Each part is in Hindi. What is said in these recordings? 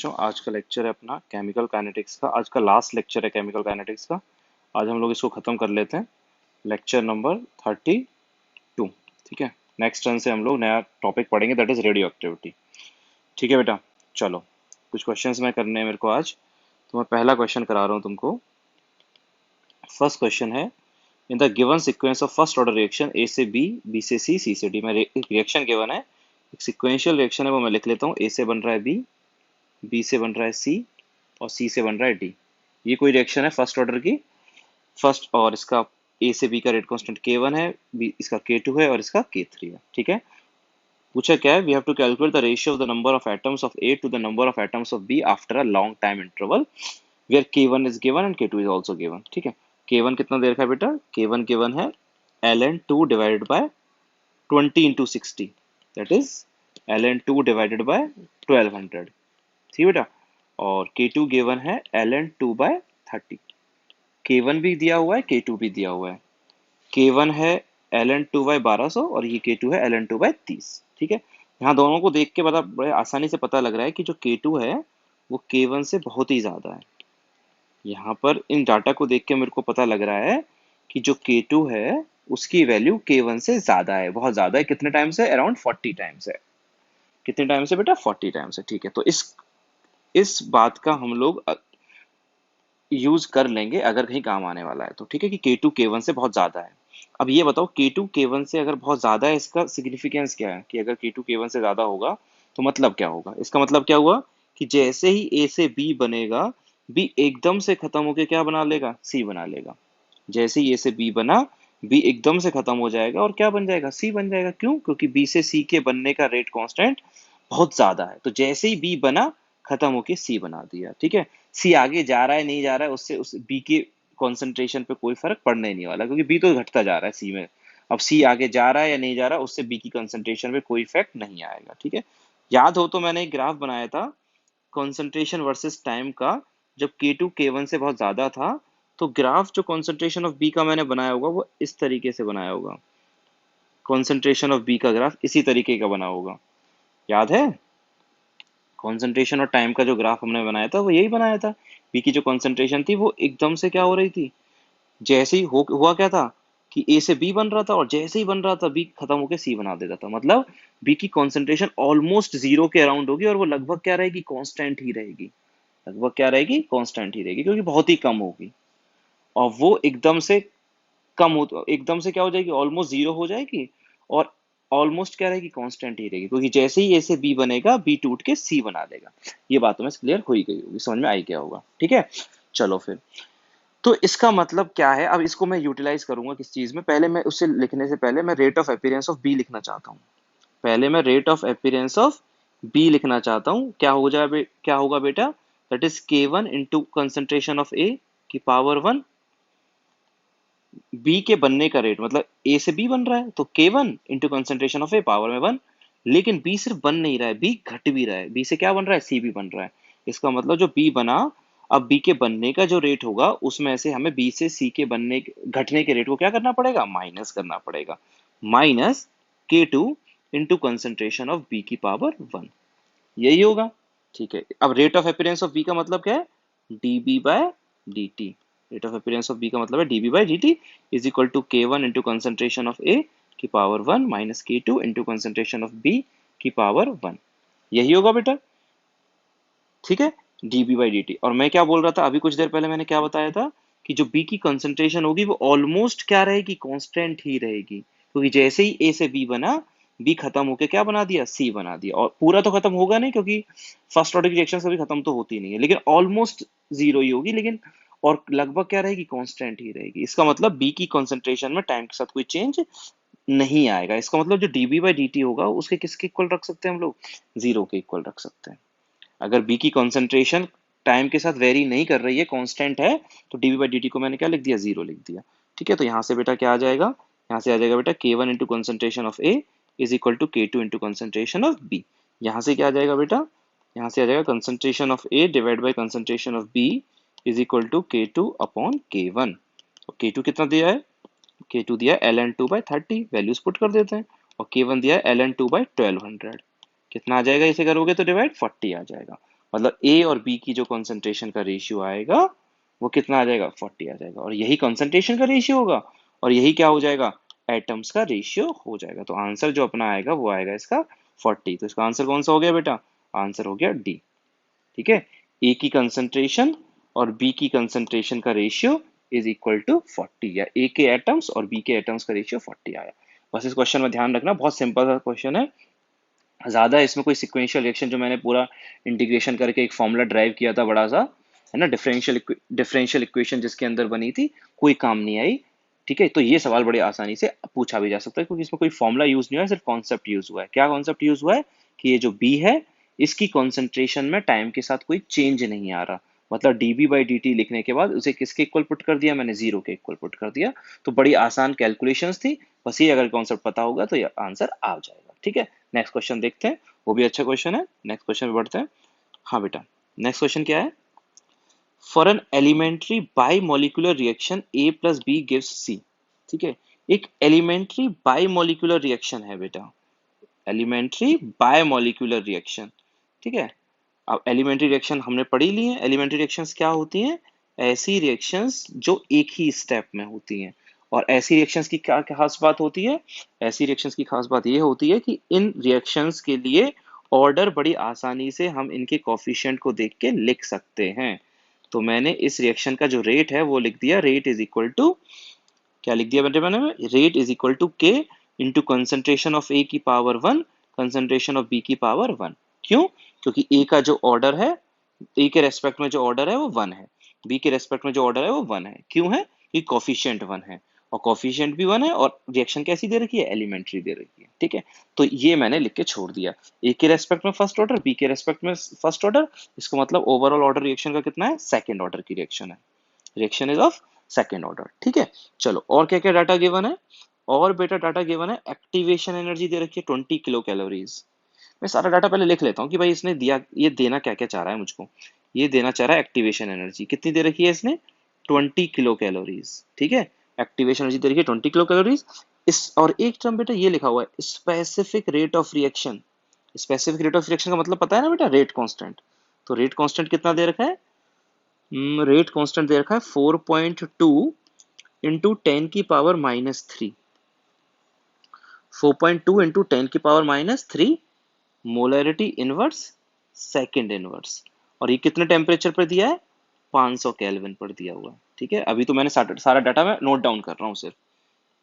बच्चों, आज का लेक्चर है अपना केमिकल काइनेटिक्स का। आज का लास्ट लेक्चर है केमिकल काइनेटिक्स का। आज हम लोग इसको खत्म कर लेते हैं। Lecture number 32। ठीक है, नेक्स्ट टर्न से हम लोग नया टॉपिक पढ़ेंगे, दैट इज रेडियो एक्टिविटी। ठीक है बेटा, चलो कुछ क्वेश्चंस मैं करने हैं मेरे को आज। तो मैं पहला क्वेश्चन करा रहा हूँ तुमको। फर्स्ट क्वेश्चन है, in the given sequence of first order reaction A से बी से सी से डी। मैं रिएक्शन गिवन है, एक सिक्वेंशियल रिएक्शन है, वो मैं लिख लेता हूँ। ए से बन रहा है बी से बन रहा है सी, और सी से बन रहा है डी। ये कोई रिएक्शन है फर्स्ट ऑर्डर की। फर्स्ट, और इसका ए से बी का रेट कांस्टेंट K1 है, बी इसका K2 है, और इसका K3 है। ठीक है, पूछा क्या है, we have to calculate the ratio of the number of atoms of A to the number of atoms of B after a long time interval where K1 is given and K2 is also given. ठीक है, K1 कितना दे रखा है बेटा? K1 गिवन है ln2 divided by 20 into 60, that is ln2 divided by 1200। ठीक है बेटा, और K2 गिवन है ln2 बाय 30। K1 भी दिया हुआ है, K2 भी दिया हुआ है। K1 है ln2 बाय 1200 और ये K2 है ln2 बाय 30। ठीक है, यहाँ दोनों को देख के बड़ा बड़े आसानी से पता लग रहा है कि जो K2 है वो K1 से बहुत ही ज्यादा है। यहाँ पर इन डाटा को देख के मेरे को पता लग रहा है कि जो K2 है उसकी वैल्यू K1 से ज्यादा है, बहुत ज्यादा है। कितने टाइम से? अराउंड 40 टाइम्स है। कितने टाइम से बेटा? 40 टाइम्स है। ठीक है, तो इस बात का हम लोग यूज कर लेंगे अगर कहीं काम आने वाला है तो। ठीक है, कि K2 K1 से बहुत ज्यादा है। अब ये बताओ, K2 K1 से अगर बहुत ज्यादा है, इसका सिग्निफिकेंस क्या है? कि अगर K2 K1 से ज्यादा होगा तो मतलब क्या होगा? इसका मतलब क्या हुआ कि जैसे ही A से B बनेगा, B एकदम से खत्म होके क्या बना लेगा? C बना लेगा। जैसे ही A से B बना, B एकदम से खत्म हो जाएगा और क्या बन जाएगा? C बन जाएगा। क्यों? क्योंकि B से C के बनने का रेट कांस्टेंट बहुत ज्यादा है। तो जैसे ही बी बना, खत्म होके सी बना दिया। ठीक है, सी आगे जा रहा है नहीं जा रहा है, उससे उस बी के कॉन्सेंट्रेशन पे कोई फर्क पड़ने ही नहीं वाला, क्योंकि बी तो घटता जा रहा है सी में। अब सी आगे जा रहा है या नहीं जा रहा है, उससे बी की कंसंट्रेशन पे कोई इफेक्ट नहीं आएगा। ठीक है, याद हो तो मैंने एक ग्राफ बनाया था कॉन्सेंट्रेशन वर्सेस टाइम का। जब K2 K1 से बहुत ज्यादा था, तो ग्राफ जो कॉन्सेंट्रेशन ऑफ बी का मैंने बनाया होगा वो इस तरीके से बनाया होगा। कॉन्सेंट्रेशन ऑफ बी का ग्राफ इसी तरीके का बना होगा, याद है? कॉन्सेंट्रेशन और टाइम का जो ग्राफ हमने बनाया था वो यही बनाया था। बी की जो कॉन्सेंट्रेशन थी वो एकदम से क्या हो रही थी, जैसे ही हुआ क्या था कि ए से बी बन रहा था, और जैसे ही बन रहा था बी खत्म होकर सी बना देता था। मतलब बी की कॉन्सेंट्रेशन ऑलमोस्ट जीरो के अराउंड होगी, और वो लगभग क्या रहेगी? कांस्टेंट ही रहेगी। लगभग क्या रहेगी? कांस्टेंट ही रहेगी, क्योंकि बहुत ही कम होगी। और वो एकदम से कम हो, एकदम से क्या हो जाएगी? ऑलमोस्ट जीरो हो जाएगी। और ऑलमोस्ट क्या रहेगी? कांस्टेंट ही रहेगी, क्योंकि जैसे ही ए से बी बनेगा, बी टूट के सी बना देगा। ये बात तुम्हें क्लियर हो ही गई होगी, समझ में आई गया होगा। ठीक है, चलो फिर। तो इसका मतलब क्या है? अब इसको मैं यूटिलाइज करूंगा किस चीज में? पहले मैं उसे लिखने से पहले मैं rate of appearance of B लिखना चाहता हूँ। पहले मैं rate of appearance of B लिखना चाहता हूँ। क्या हो जाए क्या होगा बेटा? That is K1 into concentration of A की पावर 1। बी के बनने का रेट, मतलब ए से बी बन रहा है तो K1 into concentration of A power में 1। लेकिन बी सिर्फ बन नहीं रहा है, बी घट भी रहा है। बी से क्या बन रहा है? सी भी बन रहा है। इसका मतलब जो बी बना, अब बी के बनने का जो रेट होगा उसमें से हमें बी से सी के बनने घटने के रेट को क्या करना पड़ेगा? माइनस करना पड़ेगा। Minus K2 into concentration of B की पावर 1, यही होगा। ठीक है, अब rate of appearance of B का मतलब क्या है? dB by dt। Rate of appearance of B का मतलब है dB by dt is equal to K1 into concentration of A की power 1 minus K2 into concentration of B की पावर 1, यही होगा बेटा। ठीक है, dB बाई dt। और मैं क्या बोल रहा था अभी कुछ देर पहले? मैंने क्या बताया था कि जो बी की कंसेंट्रेशन होगी वो ऑलमोस्ट क्या रहेगी? कांस्टेंट ही रहेगी, क्योंकि जैसे ही ए से बी बना, बी खत्म होके क्या बना दिया? सी बना दिया। और पूरा तो खत्म होगा नहीं, क्योंकि फर्स्ट ऑर्डर की रिएक्शन कभी खत्म तो होती नहीं है, लेकिन ऑलमोस्ट जीरो ही होगी। लेकिन और लगभग क्या रहेगी? कांस्टेंट ही रहेगी। इसका मतलब बी की कंसेंट्रेशन में टाइम के साथ कोई चेंज नहीं आएगा। इसका मतलब जो dB बाई dt होगा उसके किसके इक्वल रख सकते हैं हम लोग? जीरो के इक्वल रख सकते हैं। अगर बी की कॉन्सेंट्रेशन टाइम के साथ वेरी नहीं कर रही है, कांस्टेंट है, तो dB बाई dt को मैंने क्या लिख दिया? जीरो लिख दिया। ठीक है, तो यहाँ से बेटा क्या आ जाएगा? यहाँ से आ जाएगा बेटा K1 into concentration of A is equal to K2 into concentration of B. यहाँ से क्या आ जाएगा बेटा? यहाँ से आ जाएगा concentration of A divide by concentration of B is equal to K2 upon K1। और K2 कितना दिया है? K2 दिया है ln2 बाई 30, वैल्यूज पुट कर देते हैं। और K1 दिया है ln2 बाई 1200। कितना आ जाएगा? इसे करोगे तो डिवाइड 40 आ जाएगा। मतलब ए और बी की जो कॉन्सेंट्रेशन का रेशियो आएगा वो कितना आ जाएगा, 40 आ जाएगा। और यही कॉन्सेंट्रेशन का रेशियो होगा और यही क्या हो जाएगा, एटम्स का रेशियो हो जाएगा। तो आंसर जो अपना आएगा वो आएगा इसका 40। तो इसका आंसर कौन सा हो गया बेटा, आंसर हो गया डी। ठीक है, ए की कंसंट्रेशन और बी की कंसंट्रेशन का रेशियो इज इक्वल टू 40, या ए के एटम्स और बी के एटम्स का रेशियो 40 आया। बस इस क्वेश्चन में ध्यान रखना, बहुत सिंपल सा क्वेश्चन है, ज्यादा इसमें कोई सिक्वेंशियल रिएक्शन जो मैंने पूरा इंटीग्रेशन करके एक फॉर्मूला ड्राइव किया था बड़ा सा, है ना, डिफरेंशियल इक्वेशन जिसके अंदर बनी थी, कोई काम नहीं आई। ठीक है, तो ये सवाल बड़ी आसानी से पूछा भी जा सकता है क्योंकि इसमें कोई फॉर्मूला यूज नहीं हुआ है, सिर्फ कॉन्सेप्ट यूज हुआ है। क्या कॉन्सेप्ट यूज हुआ है कि ये जो बी है इसकी कॉन्सेंट्रेशन में टाइम के साथ कोई चेंज नहीं आ रहा। मतलब dB बाई dt लिखने के बाद उसे किसके इक्वल पुट कर दिया मैंने, जीरो के इक्वल पुट कर दिया। तो बड़ी आसान कैलकुलेशंस थी, बस ये अगर कॉन्सेप्ट पता होगा तो ये आंसर आ जाएगा। ठीक है, नेक्स्ट क्वेश्चन देखते हैं, वो भी अच्छा क्वेश्चन है। नेक्स्ट क्वेश्चन पे बढ़ते हैं। हाँ बेटा, नेक्स्ट क्वेश्चन क्या है, for an elementary bimolecular reaction A plus B gives C. ठीक है, एक एलिमेंट्री बाई मोलिकुलर रिएक्शन है बेटा, एलिमेंट्री बाय मॉलिक्यूलर रिएक्शन। ठीक है, अब एलिमेंट्री रिएक्शन हमने पढ़ी ली है। एलिमेंट्री रिएक्शंस क्या होती हैं, ऐसी रिएक्शंस जो एक ही स्टेप में होती हैं। और ऐसी रिएक्शंस की क्या खास बात होती है, ऐसी रिएक्शंस की खास बात ये होती है कि इन रिएक्शंस के लिए ऑर्डर बड़ी आसानी से हम इनके कॉफिशिएंट को देख के लिख सकते हैं। तो मैंने इस रिएक्शन का जो रेट है वो लिख दिया, रेट इज इक्वल टू, क्या लिख दिया बेटे मैंने, रेट इज इक्वल टू के इंटू कंसेंट्रेशन ऑफ ए की पावर 1 कंसेंट्रेशन ऑफ बी की पावर 1। क्यों, क्योंकि ए का जो ऑर्डर है, ए के रेस्पेक्ट में जो ऑर्डर है वो 1 है, बी के रेस्पेक्ट में जो ऑर्डर है वो 1 है। क्यों है, क्योंकि कॉफिशिएंट 1 है और कॉफिशिएंट भी 1 है और रिएक्शन कैसी दे रखी है, एलिमेंट्री दे रखी है। ठीक है, तो ये मैंने लिख के छोड़ दिया, ए के रेस्पेक्ट में फर्स्ट ऑर्डर, बी के रेस्पेक्ट में फर्स्ट ऑर्डर, इसको मतलब ओवरऑल ऑर्डर रिएक्शन का कितना है, सेकेंड ऑर्डर की रिएक्शन है, reaction is of second order. ठीक है, चलो और क्या क्या डाटा गिवन है, और बेटा डाटा गिवन है एक्टिवेशन एनर्जी दे रखी है 20 किलो कैलोरीज। मैं सारा डाटा पहले लिख लेता हूँ कि भाई इसने दिया, ये देना क्या क्या चाह रहा है मुझको। ये देना चाह रहा है एक्टिवेशन एनर्जी, कितनी दे रखी है इसने, 20 किलो कैलोरीज। ठीक है, एक्टिवेशन एनर्जी दे रखी है 20 किलो कैलोरीज। इस और एक टर्म बेटा ये लिखा हुआ है specific rate of reaction. Specific rate of reaction का मतलब पता है ना बेटा, रेट कांस्टेंट। तो रेट कांस्टेंट कितना दे रखा है, रेट कांस्टेंट दे रखा है 4.2 into 10⁻³ 4.2 into 10⁻³ molarity inverse second inverse. और ये कितने टेम्परेचर पर दिया है, 500 केल्विन पर दिया हुआ है। ठीक है, अभी तो मैंने सारा डाटा मैं नोट डाउन कर रहा हूँ सिर्फ।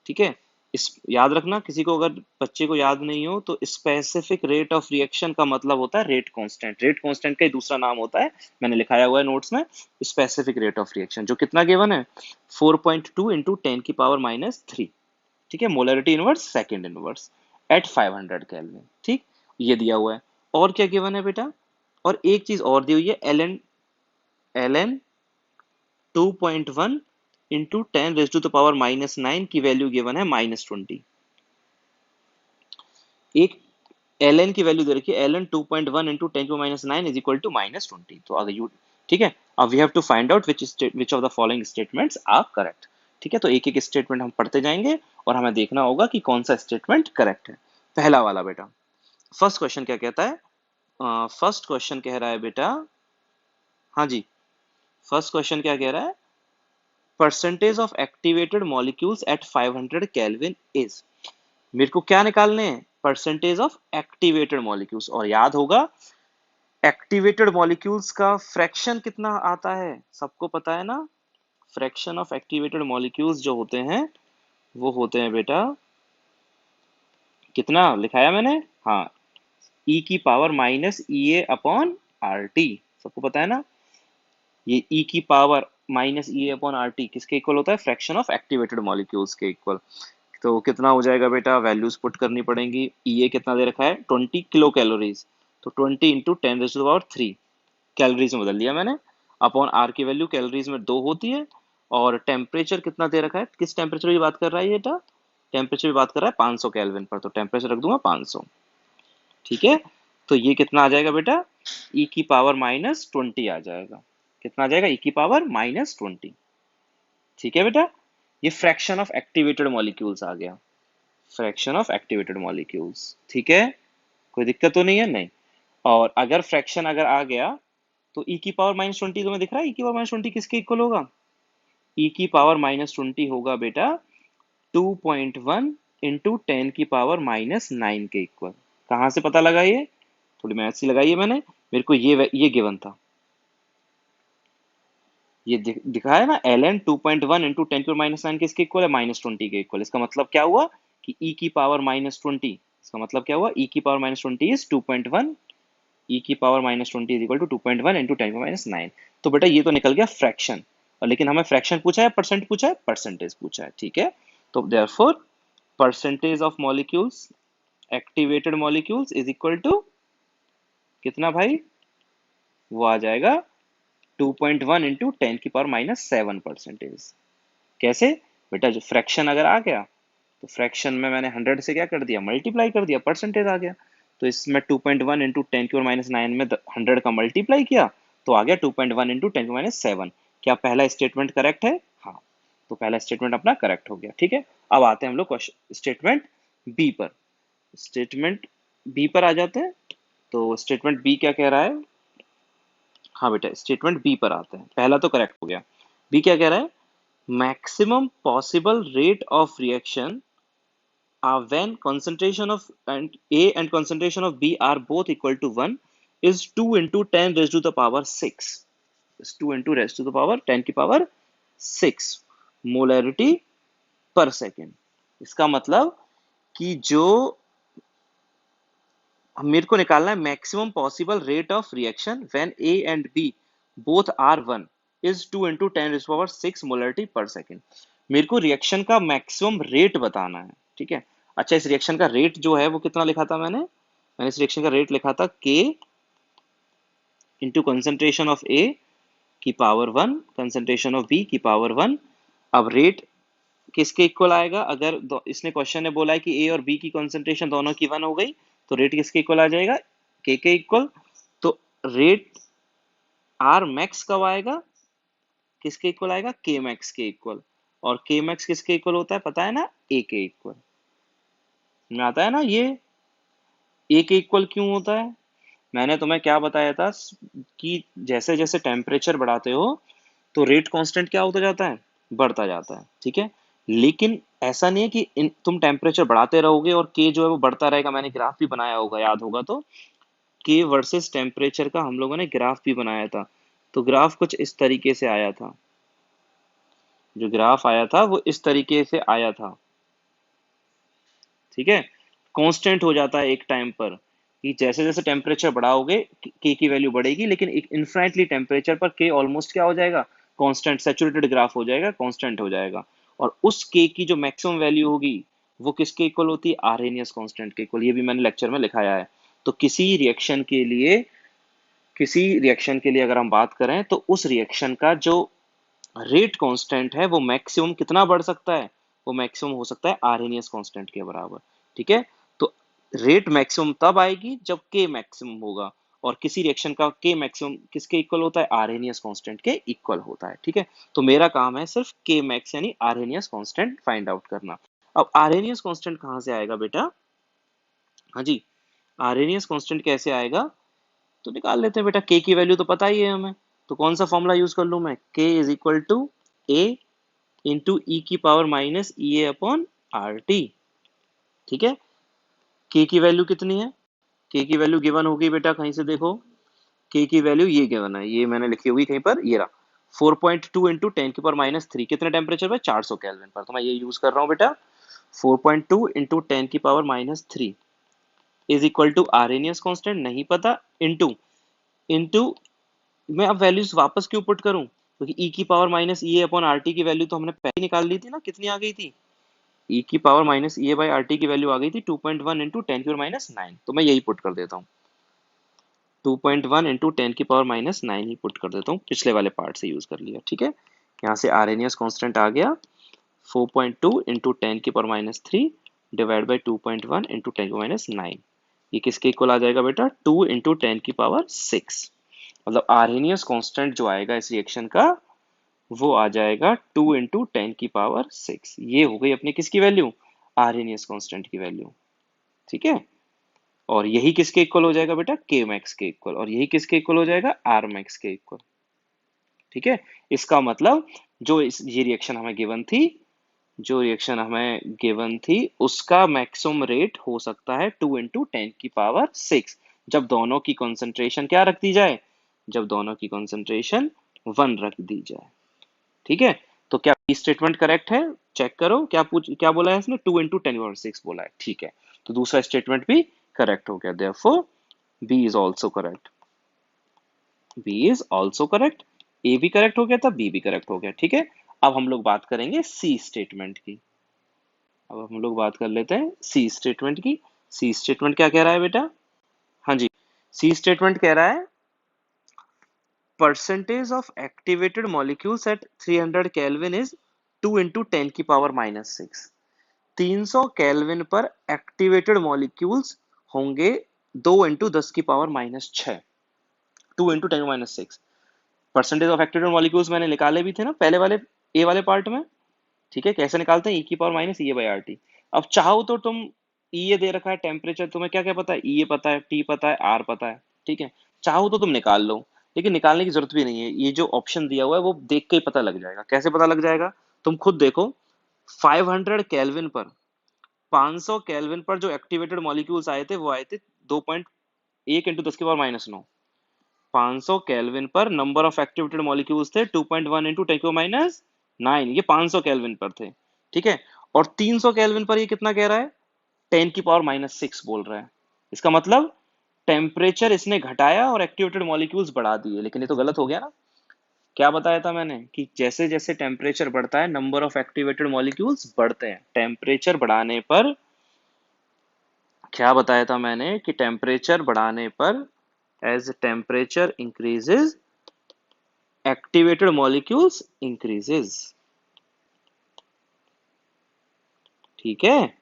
ठीक है, इस याद रखना, किसी को अगर बच्चे को याद नहीं हो तो स्पेसिफिक रेट ऑफ रिएक्शन का मतलब होता है रेट कांस्टेंट। रेट कांस्टेंट का ही दूसरा नाम होता है, मैंने लिखाया हुआ है नोट्स में, स्पेसिफिक रेट ऑफ रिएक्शन, जो कितना गिवन है 4.2 इंटू 10⁻³ ठीक है, molarity inverse second inverse at 500 kelvin. ठीक, ये दिया हुआ है। और क्या गिवन है बेटा, और एक चीज और दी हुई है, एल एन 2.1 इंटू 10⁻⁻⁹ की वैल्यू गिवन है -20। एक एल एन की वैल्यू दे रखी है, L N 2.1 into 10⁻⁹ is equal to -20। तो अगर यू, ठीक है, अब we have to find out which of the following statements are correct. ठीक है, तो एक एक स्टेटमेंट हम पढ़ते जाएंगे और हमें देखना होगा कि कौन सा स्टेटमेंट करेक्ट है। पहला वाला बेटा, फर्स्ट क्वेश्चन क्या कहता है, फर्स्ट क्वेश्चन कह रहा है बेटा, हाँ जी, फर्स्ट क्वेश्चन क्या कह रहा है, percentage of activated molecules at 500 kelvin is. मेरे को क्या निकालने हैं, परसेंटेज ऑफ एक्टिवेटेड मॉलिक्यूल्स। और याद होगा एक्टिवेटेड मॉलिक्यूल्स का फ्रैक्शन कितना आता है, सबको पता है ना, फ्रैक्शन ऑफ एक्टिवेटेड मॉलिक्यूल्स जो होते हैं वो होते हैं बेटा, कितना लिखाया मैंने, हाँ, ई की पावर -EA/RT, सबको पता है ना, ये ई की पावर -EA/RT किसके इक्वल होता है, फ्रैक्शन ऑफ एक्टिवेटेड मॉलिक्यूल्स के इक्वल। तो कितना हो जाएगा बेटा, वैल्यूज पुट करनी पड़ेंगी। ई कितना दे रखा है 20 किलो कैलोरीज, तो 20 इंटू 10⁻³ कैलोरीज में बदल दिया मैंने, अपॉन आर की वैल्यू कैलोरीज में 2 होती है। और टेम्परेचर कितना दे रखा है, किस टेम्परेचर की बात कर रहा है ये बेटा, टेम्परेचर की बात कर रहा है 500 केल्विन पर, तो टेम्परेचर रख दूंगा 500। ठीक है, तो ये कितना आ जाएगा बेटा, ई की पावर -20 आ जाएगा, कितना आ जाएगा, ई की पावर -20। ठीक है बेटा, ये फ्रैक्शन ऑफ एक्टिवेटेड मॉलिक्यूल्स आ गया, फ्रैक्शन ऑफ एक्टिवेटेड मॉलिक्यूल्स। ठीक है, कोई दिक्कत तो नहीं है, नहीं। और अगर फ्रैक्शन अगर आ गया तो e की पावर -20 तुम्हें दिख रहा है, e की पावर -20 किसके इक्वल होगा? e की पावर -20 होगा बेटा 2.1 इंटू 10 की पावर -9 के इक्वल। कहाँ से पता लगा ये? थोड़ी मैथ सी लगाई है मैंने, मेरे को ये गिवन था, ये दिखा है ना, ln 2.1 इंटू 10 की पावर -9 किसके इक्वल है? -20 के इक्वल। इसका मतलब क्या हुआ कि e की पावर -20, इसका मतलब क्या हुआ? e की पावर -20 इज 2.1, e की power -20 is equal to 2.1 into 10 की पावर -9। तो बेटा ये तो निकल गया फ्रैक्शन, और लेकिन हमें फ्रैक्शन पूछा है परसेंट पूछा है? परसेंटेज पूछा है, ठीक है। तो therefore percentage of molecules, activated molecules is equal to कितना भाई? वो आ जाएगा 2.1 इंटू 10 की पावर -7%। कैसे बेटा? जो फ्रैक्शन अगर आ गया तो फ्रैक्शन में मैंने 100 से क्या कर दिया? मल्टीप्लाई कर दिया, परसेंटेज आ गया। तो इसमें 2.1 इंटू 10 की पावर -9 में 100 का मल्टीप्लाई किया तो आ गया 2.1 इंटू 10 की पावर -7। क्या पहला स्टेटमेंट करेक्ट है? हाँ, तो पहला स्टेटमेंट अपना करेक्ट हो गया, ठीक है। अब आते हैं हम लोग स्टेटमेंट बी पर। स्टेटमेंट बी पर आ जाते हैं। तो स्टेटमेंट बी क्या कह रहा है? हाँ बेटा, स्टेटमेंट बी पर आते हैं। पहला तो करेक्ट हो गया। बी क्या कह रहा है? Maximum possible rate of reaction when concentration of and A and concentration of B are both equal to 1 is 2 into 10 raised to the power 6, is 2 into raised to the power 10 की power 6 molarity per second। इसका मतलब कि जो मेरे को निकालना है maximum possible rate of reaction when A and B both are 1 is 2 into 10 raised to the power 6 molarity पर सेकेंड। मेरे को रिएक्शन का मैक्सिमम रेट बताना है, ठीक है। अच्छा, इस रिएक्शन का रेट जो है वो कितना लिखा था मैंने इस रिएक्शन का रेट लिखा था K into concentration of A की पावर 1 कंसेंट्रेशन ऑफ बी की पावर 1। अब रेट किसके इक्वल आएगा? अगर इसने क्वेश्चन ने बोला है कि ए और बी की कंसेंट्रेशन दोनों की 1 हो गई तो रेट किसके इक्वल आ जाएगा? के इक्वल। तो रेट आर मैक्स कब आएगा? किसके इक्वल आएगा? के मैक्स के इक्वल। और के मैक्स किसके इक्वल होता है पता है ना? ए के इक्वल में आता है ना। ये ए के इक्वल क्यों होता है? मैंने तुम्हें क्या बताया था कि जैसे जैसे टेम्परेचर बढ़ाते हो तो रेट कांस्टेंट क्या होता जाता है? बढ़ता जाता है, ठीक है। लेकिन ऐसा नहीं है कि तुम टेम्परेचर बढ़ाते रहोगे और के जो है वो बढ़ता रहेगा। मैंने ग्राफ भी बनाया होगा, याद होगा तो। के वर्सेस टेम्परेचर का हम लोगों ने ग्राफ भी बनाया था। तो ग्राफ कुछ इस तरीके से आया था, जो ग्राफ आया था वो इस तरीके से आया था, ठीक है। कांस्टेंट हो जाता है एक टाइम पर कि जैसे जैसे टेम्परेचर बढ़ाओगे के की वैल्यू बढ़ेगी, लेकिन एक इनफाइनाइटली टेम्परेचर पर के ऑलमोस्ट क्या हो जाएगा? कांस्टेंट, सैचुरेटेड ग्राफ हो जाएगा, कांस्टेंट हो जाएगा। और उस के की जो मैक्सिमम वैल्यू होगी वो किसके इक्वल होती है? आर्हेनियस कांस्टेंट के इक्वल। ये भी मैंने लेक्चर में लिखाया है। तो किसी रिएक्शन के लिए अगर हम बात करें तो उस रिएक्शन का जो रेट कांस्टेंट है वो मैक्सिमम कितना बढ़ सकता है? वो मैक्सिमम हो सकता है आर्हेनियस कांस्टेंट के बराबर, ठीक है। तो रेट मैक्सिमम तब आएगी जब के मैक्सिमम होगा, और किसी रिएक्शन का के मैक्सिमम किसके इक्वल होता है? आर्हेनियस कांस्टेंट के इक्वल होता है, ठीक है। तो मेरा काम है सिर्फ के मैक्स यानी आर्हेनियस कांस्टेंट फाइंड आउट करना। अब आर्हेनियस कांस्टेंट कहां से आएगा बेटा? हाँ जी, आर्हेनियस कांस्टेंट कैसे आएगा? तो निकाल लेते हैं बेटा। के की वैल्यू तो पता ही है हमें, तो कौन सा फॉर्मूला यूज कर लूं मैं? K is equal to A into e की power minus E a upon R T, ठीक है। के की वैल्यू कितनी है? के की वैल्यू गिवन होगी बेटा, कहीं से देखो। के की वैल्यू ये गिवन है, ये मैंने लिखी होगी कहीं पर, ये रहा। 4.2 इंटू 10 की पावर -3 कितने टेम्परेचर पर? 400 केल्विन पर। तो मैं ये यूज कर रहा हूँ बेटा। 4.2 इंटू 10 की power -3 is equal to Arrhenius constant नहीं पता, इंटू इंटू मैं अब वैल्यूज वापस क्यों पुट करूं? क्योंकि e की power minus E a upon R T की वैल्यू तो हमने पहले निकाल ली थी ना। कितनी आ गई थी? e की power minus E A by R T की वैल्यू आ गई थी 2.1 इंटू 10 की पावर -9। तो मैं यही पुट कर देता हूँ, 2.1 इंटू 10 की पावर -9 ही पुट कर देता हूँ। पिछले वाले पार्ट से यूज कर लिया, ठीक है। यहाँ से आर्हेनियस कांस्टेंट आ गया 4.2 इंटू 10 की पावर -3 डिवाइड बाई 2.1 इंटू 10 की पावर -9। ये किसके इक्वल आ जाएगा बेटा? 2 इंटू 10 की पावर 6। मतलब आर्हेनियस कांस्टेंट जो आएगा इस रिएक्शन का वो आ जाएगा 2 इंटू 10 की पावर 6। ये हो गई अपनी किसकी वैल्यू? आर्हेनियस कांस्टेंट की वैल्यू, ठीक है। और यही किसके इक्वल हो जाएगा बेटा, के मैक्स के इक्वल, और यही किसके इक्वल हो जाएगा, आर मैक्स के इक्वल। ठीक है, इसका मतलब जो ये रिएक्शन हमें गिवन थी, जो रिएक्शन हमें गिवन थी उसका मैक्सिमम रेट हो सकता है 2 × 10⁻⁶, जब दोनों की कंसंट्रेशन क्या रख दी जाए, जब दोनों की कंसंट्रेशन 1 रख दी जाए। ठीक है, तो क्या बी स्टेटमेंट करेक्ट है, चेक करो, क्या बोला है इसने, 2 × 10⁻⁶ बोला है। ठीक है, तो दूसरा स्टेटमेंट भी करेक्ट हो गया, therefore B is also correct, B is also correct. A भी करेक्ट हो गया था, बी भी करेक्ट हो गया। ठीक है, अब हम लोग बात करेंगे सी स्टेटमेंट की। अब हम लोग बात कर लेते हैं सी स्टेटमेंट की। सी स्टेटमेंट क्या कह रहा है बेटा, हाँ जी, सी स्टेटमेंट कह रहा है percentage of activated molecules at 300 kelvin is 2 × 10⁻⁶। 300 kelvin पर एक्टिवेटेड मॉलिक्यूल्स होंगे 2 × 10⁻⁶, 2 × 10⁻⁶। परसेंटेज ऑफ एक्टिवेटेड मॉलिक्यूल्स मैंने निकाले भी थे ना पहले वाले ए वाले पार्ट में। ठीक है, कैसे निकालते हैं, e⁻⁻⁻⁻। अब चाहो तो तुम ये दे रखा है टेम्परेचर, तुम्हें क्या क्या पता है, ये पता है, टी पता है, आर पता है। ठीक है, चाहो तो तुम निकाल लो, लेकिन निकालने की जरूरत भी नहीं है, ये जो ऑप्शन दिया हुआ है वो देख के ही पता लग जाएगा। कैसे पता लग जाएगा, तुम खुद देखो, 500 केल्विन पर, 500 केल्विन पर जो एक्टिवेटेड मॉलिक्यूल्स आए थे वो आए थे 2.1 × 10⁻⁹। 500 केल्विन पर नंबर ऑफ एक्टिवेटेड मॉलिक्यूल्स थे 2.1 × 10⁻⁹, ये 500 केल्विन पर थे। ठीक है, और 300 केल्विन पर ये कितना कह रहा है, 10⁻⁶ बोल रहा है। इसका मतलब टेम्परेचर इसने घटाया और एक्टिवेटेड मॉलिक्यूल्स बढ़ा दिए, लेकिन ये तो गलत हो गया ना। क्या बताया था मैंने कि जैसे जैसे टेम्परेचर बढ़ता है नंबर ऑफ एक्टिवेटेड मॉलिक्यूल्स बढ़ते हैं। टेम्परेचर बढ़ाने पर क्या बताया था मैंने कि टेम्परेचर बढ़ाने पर as temperature increases activated molecules increases। ठीक है,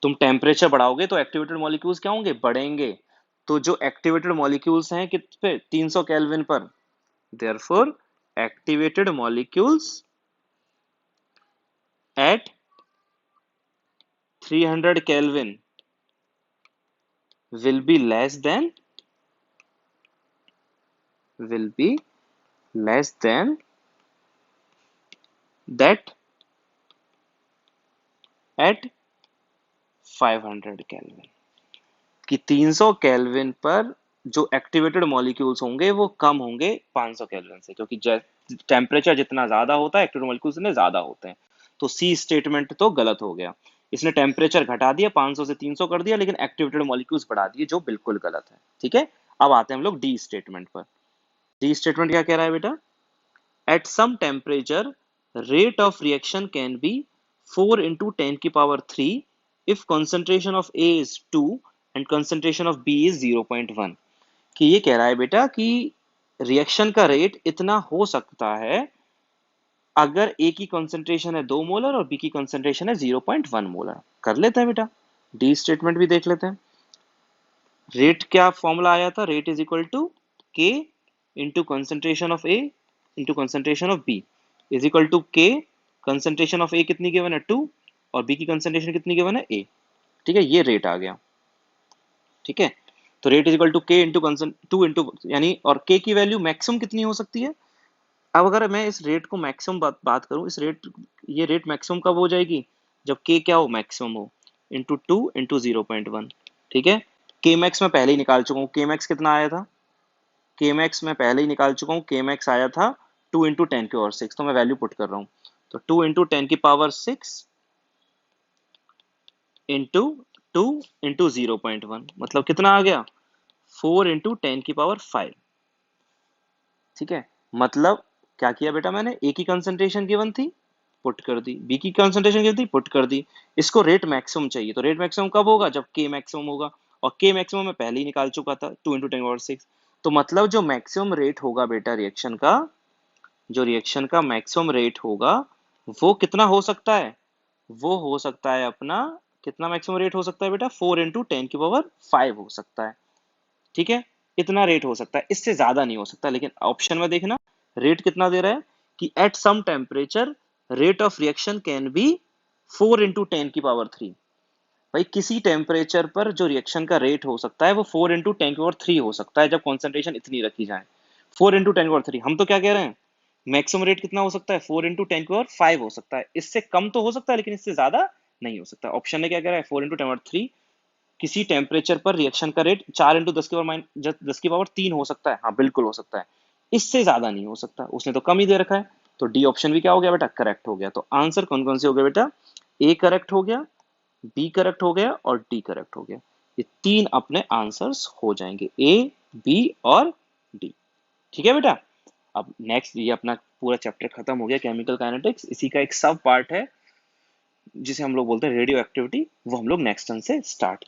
तुम टेम्परेचर बढ़ाओगे तो एक्टिवेटेड मॉलिक्यूल्स क्या होंगे, बढ़ेंगे। तो जो एक्टिवेटेड मॉलिक्यूल्स हैं कित पे, 300 केल्विन पर, therefore activated molecules at 300 kelvin will be less than will be less than that at 500 kelvin. कि 300 केल्विन पर जो एक्टिवेटेड मॉलिक्यूल्स होंगे वो कम होंगे 500 केल्विन से, क्योंकि टेम्परेचर जितना ज्यादा होता है एक्टिवेटेड मॉलिक्यूल्स इतने ज्यादा होते हैं। तो सी स्टेटमेंट तो गलत हो गया, इसने टेम्परेचर घटा दिया, 500 से 300 कर दिया, लेकिन एक्टिवेटेड मॉलिक्यूल्स बढ़ा दिए, जो बिल्कुल गलत है। ठीक है, अब आते हैं हम लोग डी स्टेटमेंट पर। डी स्टेटमेंट क्या कह रहा है बेटा, at some temperature rate of reaction can be 4 × 10⁻³ if concentration of A is 2 and concentration of B is 0.1। कि ये कह रहा है बेटा कि रिएक्शन का रेट इतना हो सकता है अगर A की कंसंट्रेशन है 2 मोलर और B की कंसंट्रेशन है 0.1 मोलर। कर लेते हैं बेटा, डी स्टेटमेंट भी देख लेते हैं। रेट क्या फॉर्मूला आया था, rate is equal to K into concentration of A into concentration of B is equal to K, concentration of A कितनी गिवन है 2 और B की कंसंट्रेशन कितनी गिवन है A। ठीक है, ये रेट आ गया। ठीक है, तो rate is equal to K into two into यानी, और K की वैल्यू मैक्सिमम कितनी हो सकती है। अब अगर मैं इस रेट को मैक्सिमम बात करूं, इस रेट, ये रेट मैक्सिमम कब हो जाएगी, जब K क्या हो, मैक्सिमम हो, इंटू 2 इंटू 0.1। ठीक है, K मैक्स मैं पहले ही निकाल चुका हूँ, K मैक्स कितना आया था, K मैक्स मैं पहले ही निकाल चुका हूँ, K मैक्स आया था 2 × 10⁻⁶, तो मैं वैल्यू पुट कर रहा हूँ। तो 2 × 10⁻⁶ इंटू 2 इंटू 0.1 मतलब कितना आ गया, 4 × 10⁵। ठीक है, मतलब क्या किया बेटा मैंने, ए की कंसंट्रेशन गिवन थी, पुट कर दी, बी की कंसंट्रेशन गिवन थी, पुट कर दी। इसको रेट मैक्सिमम चाहिए, तो रेट मैक्सिमम कब होगा, जब के मैक्सिमम होगा, और के मैक्सिमम मैं पहले ही निकाल चुका था 2 × 10⁻⁶। तो मतलब जो मैक्सिमम रेट होगा बेटा रिएक्शन का, जो रिएक्शन का मैक्सिमम रेट होगा वो कितना हो सकता है, वो हो सकता है अपना, कितना मैक्सिमम रेट हो सकता है बेटा, 4 × 10⁵ हो सकता है। ठीक है, इतना रेट हो सकता है, इससे ज्यादा नहीं हो सकता। लेकिन ऑप्शन में देखना रेट कितना दे रहा है कि at some temperature rate of reaction can be 4 × 10⁻³ भाई किसी टेम्परेचर पर जो रिएक्शन का रेट हो सकता है वो 4 × 10⁻³ हो सकता है, जब कॉन्सेंट्रेशन इतनी रखी जाए। 4 × 10⁻³, हम तो क्या कह रहे हैं, मैक्सिमम रेट कितना हो सकता है, 4 × 10⁻5 हो सकता है। इससे कम तो हो सकता है लेकिन इससे ज्यादा नहीं हो सकता। ऑप्शन ने क्या कह रहा है, 4 × 10⁻³ किसी टेम्परेचर पर रिएक्शन का रेट 4 × 10⁻³ हो सकता है। हाँ बिल्कुल हो सकता है, इससे ज्यादा नहीं हो सकता। उसने तो कम ही दे रखा है। तो डी ऑप्शन भी क्या हो गया बेटा, करेक्ट हो गया। तो आंसर कौन कौन से हो गया बेटा, ए करेक्ट हो गया, बी करेक्ट हो गया और डी करेक्ट हो गया। ये तीन अपने आंसर्स हो जाएंगे, ए, बी और डी। ठीक है बेटा। अब नेक्स्ट, ये अपना पूरा चैप्टर खत्म हो गया केमिकल काइनेटिक्स। इसी का एक सब पार्ट है जिसे हम लोग बोलते हैं रेडियो एक्टिविटी, वो हम लोग नेक्स्ट टर्न से स्टार्ट